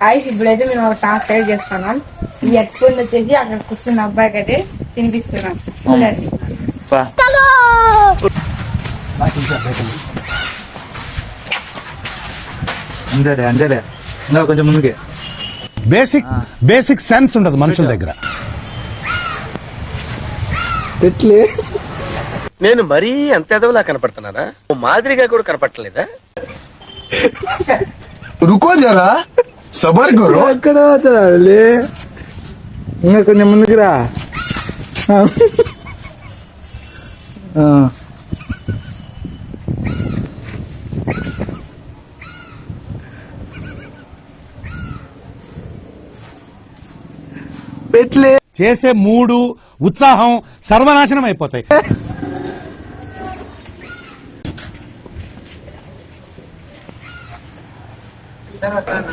అయితే ఇప్పుడైతే మేము ఒక టాస్క్ అయితే చేస్తున్నాం. ఈ ఎత్తుకొని వచ్చేసి అక్కడ కూర్చున్న అబ్బాయికి అయితే తినిపిస్తున్నాం. చూడండి. అంతేలే అంతేలే ఇంకా కొంచెం ముందుకే. బేసిక్ సెన్స్ ఉండదు మనుషుల దగ్గర. ఎట్లే నేను మరీ అంత ఎదవలా కనపడుతున్నారా? మాదిరిగా కూడా కనపడలేదా? रुको जरा सबर करो. ఎక్కడ పోతావులే? ఇంకా కొంచెం ముందుకు రా. పెట్లే చేసే మూడు ఉత్సాహం సర్వనాశనం అయిపోతాయి.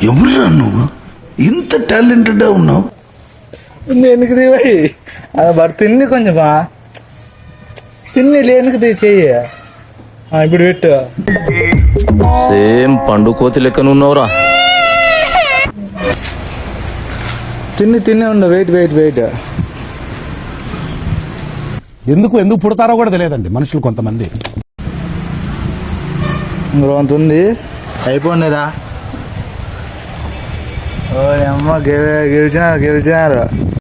ఎవరురా నువ్వు ఇంత టాలెంటెడ్ ఉన్నావు? వెనుక దివాయి అది బట్ తిన్ని కొంచెమా తిన్ని లేనుకు చెయ్యి. ఇప్పుడు పెట్టు. సేమ్ పండు కోతి లెక్కనున్నావురా. తిన్ని ఉండు. Wait wait wait. ఎందుకు పుడతారో కూడా తెలియదండి మనుషులు కొంతమంది. ఇంకొంత ఉంది అయిపోయిరా. ఓ అమ్మ గెలిచినారు.